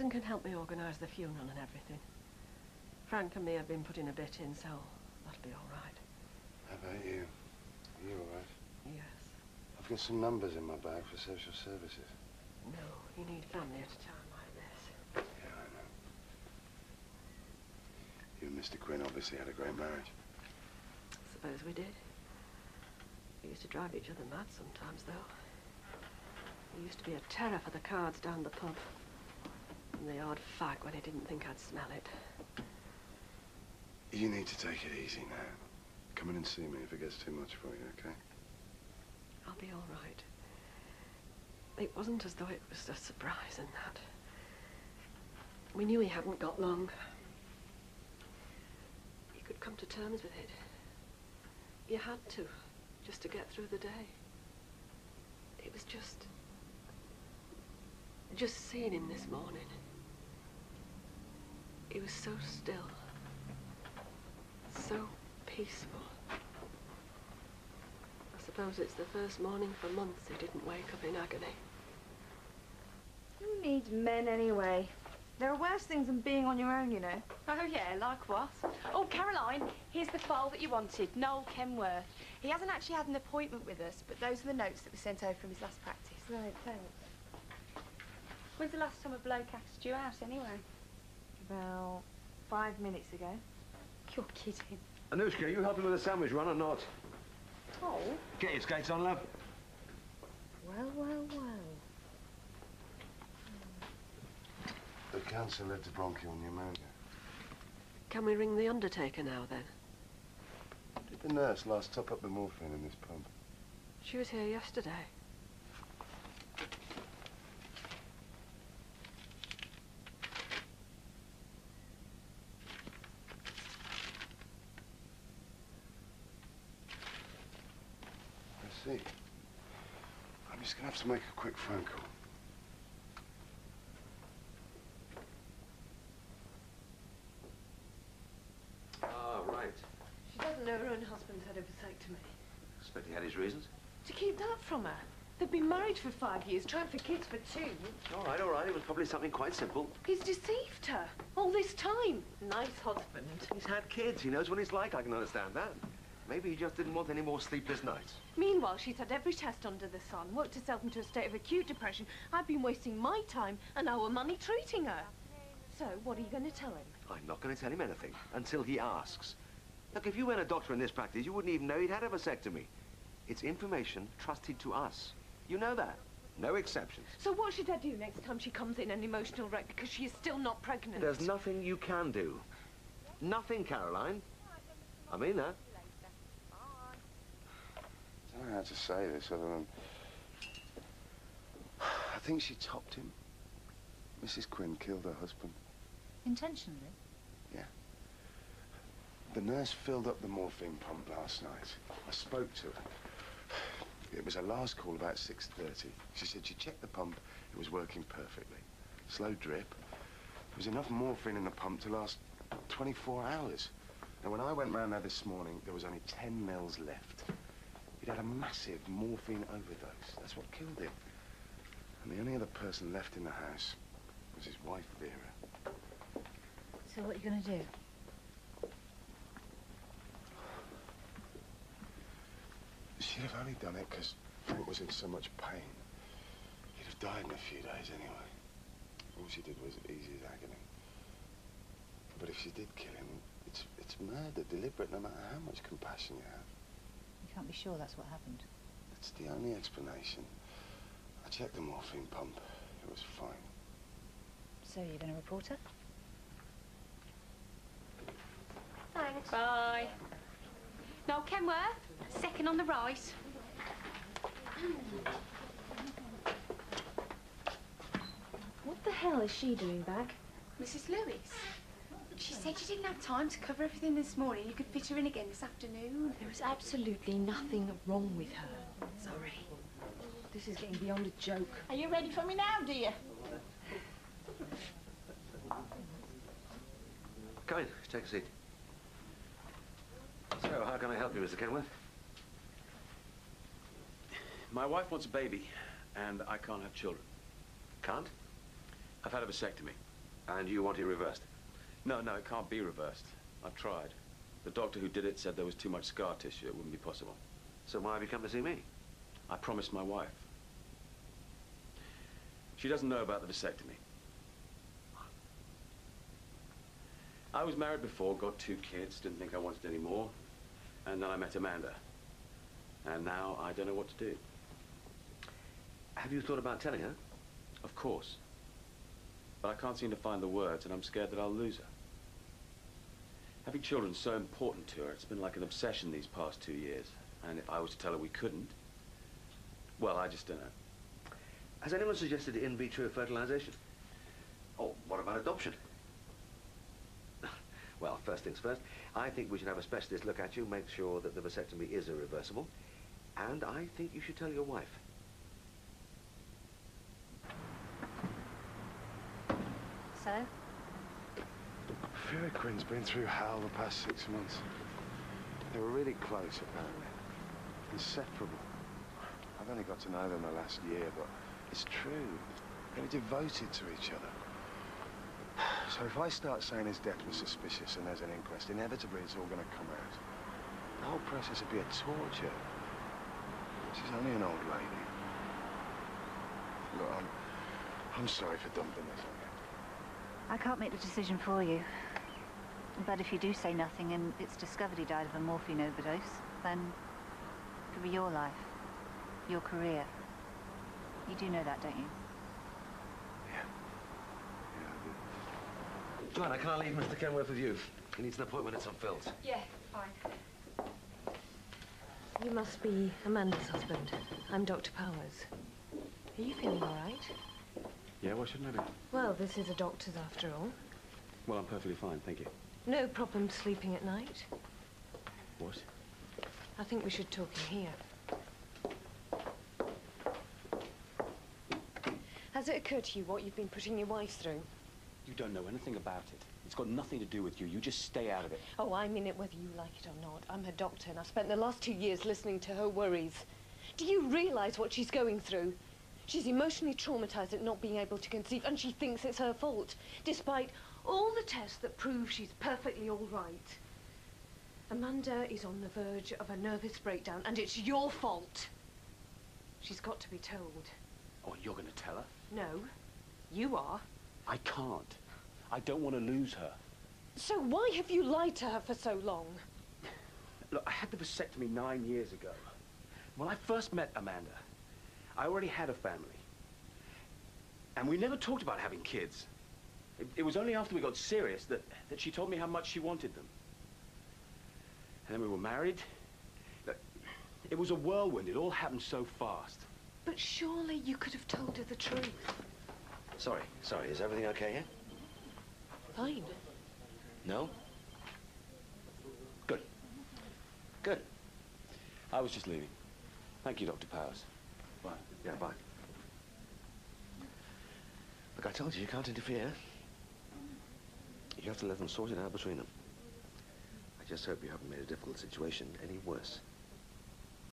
Susan can help me organise the funeral and everything. Frank and me have been putting a bit in, so that'll be all right. How about you? Are you all right? Yes. I've got some numbers in my bag for social services. No, you need family at a time like this. Yeah, I know. You and Mr. Quinn obviously had a great marriage. Suppose we did. We used to drive each other mad sometimes, though. He used to be a terror for the cards down the pub. And the odd fag when he didn't think I'd smell it. You need to take it easy now. Come in and see me if it gets too much for you, okay? I'll be all right. It wasn't as though it was a surprise and that. We knew he hadn't got long. You could come to terms with it. You had to, just to get through the day. It was just seeing him this morning. He was so still, so peaceful. I suppose it's the first morning for months he didn't wake up in agony. Who needs men anyway? There are worse things than being on your own, you know. Oh, yeah, like what? Oh, Caroline, here's the file that you wanted, Noel Kenworth. He hasn't actually had an appointment with us, but those are the notes that were sent over from his last practice. Right, thanks. When's the last time a bloke asked you out, anyway? About 5 minutes ago. You're kidding. Anushka, you helping with the sandwich run or not? Oh? Get your skates on, love. Well, well, well. The cancer led to bronchial pneumonia. Can we ring the undertaker now, then? Did the nurse last top up the morphine in this pump? She was here yesterday. I see. I'm just gonna have to make a quick phone call. Ah, right. She doesn't know her own husband's had a vasectomy. Expect he had his reasons. To keep that from her? They've been married for 5 years, trying for kids for 2. All right, all right. It was probably something quite simple. He's deceived her all this time. Nice husband. He's had kids. He knows what he's like. I can understand that. Maybe he just didn't want any more sleepless nights. Meanwhile, she's had every test under the sun, worked herself into a state of acute depression. I've been wasting my time and our money treating her. So, what are you going to tell him? I'm not going to tell him anything until he asks. Look, if you weren't a doctor in this practice, you wouldn't even know he'd had a vasectomy. It's information trusted to us. You know that. No exceptions. So what should I do next time she comes in an emotional wreck because she is still not pregnant? There's nothing you can do. Nothing, Caroline. I mean that. I don't know how to say this other than... I think she topped him. Mrs. Quinn killed her husband. Intentionally? Yeah. The nurse filled up the morphine pump last night. I spoke to her. It was her last call about 6:30. She said she checked the pump. It was working perfectly. Slow drip. There was enough morphine in the pump to last 24 hours. And when I went round there this morning, there was only 10 mils left. He'd had a massive morphine overdose. That's what killed him. And the only other person left in the house was his wife, Vera. So what are you going to do? She'd have only done it because Frank was in so much pain. He'd have died in a few days anyway. All she did was ease his agony. But if she did kill him, it's murder, deliberate, no matter how much compassion you have. You can't be sure that's what happened. That's the only explanation. I checked the morphine pump. It was fine. So you're going to report her? Thanks. Bye. Noel Kenworth, second on the right. What the hell is she doing back? Mrs. Lewis. She said she didn't have time to cover everything this morning. You could fit her in again this afternoon. There is absolutely nothing wrong with her. Sorry. This is getting beyond a joke. Are you ready for me now, dear? Come in. Take a seat. So, how can I help you, Mr. Kenworth? My wife wants a baby, and I can't have children. Can't? I've had a vasectomy. And you want it reversed? No, it can't be reversed. I've tried. The doctor who did it said there was too much scar tissue. It wouldn't be possible. So why have you come to see me? I promised my wife. She doesn't know about the vasectomy. I was married before, got 2 kids, didn't think I wanted any more. And then I met Amanda. And now I don't know what to do. Have you thought about telling her? Of course. But I can't seem to find the words, and I'm scared that I'll lose her. Having children's so important to her. It's been like an obsession these past 2 years. And if I was to tell her we couldn't, well, I just don't know. Has anyone suggested in vitro fertilization? Or what about adoption? Well, first things first, I think we should have a specialist look at you, make sure that the vasectomy is irreversible. And I think you should tell your wife. So? Furiquin's been through hell the past 6 months. They were really close, apparently. Inseparable. I've only got to know them the last year, but it's true. They were devoted to each other. So if I start saying his death was suspicious and there's an inquest, inevitably it's all going to come out. The whole process would be a torture. She's only an old lady. Look, I'm sorry for dumping this on you. I can't make the decision for you. But if you do say nothing and it's discovered he died of a morphine overdose, then it could be your life, your career. You do know that, don't you? Joanna, can I leave Mr. Kenworth with you? He needs an appointment at St. Phil's. Yeah, fine. You must be Amanda's husband. I'm Dr. Powers. Are you feeling all right? Yeah, why shouldn't I be? Well, this is a doctor's after all. Well, I'm perfectly fine, thank you. No problem sleeping at night. What? I think we should talk in here. Has it occurred to you what you've been putting your wife through? You don't know anything about it. It's got nothing to do with you. You just stay out of it. Oh, I mean it whether you like it or not. I'm her doctor and I've spent the last 2 years listening to her worries. Do you realise what she's going through? She's emotionally traumatised at not being able to conceive and she thinks it's her fault, despite all the tests that prove she's perfectly all right. Amanda is on the verge of a nervous breakdown and it's your fault. She's got to be told. Oh, you're going to tell her? No, you are. I can't. I don't want to lose her. So why have you lied to her for so long? Look, I had the vasectomy 9 years ago. When I first met Amanda, I already had a family. And we never talked about having kids. It was only after we got serious that she told me how much she wanted them. And then we were married. Look, it was a whirlwind. It all happened so fast. But surely you could have told her the truth. Sorry. Is everything okay here? Fine. No? Good. Good. I was just leaving. Thank you, Dr. Powers. Bye. Yeah, bye. Look, I told you can't interfere. You have to let them sort it out between them. I just hope you haven't made a difficult situation any worse.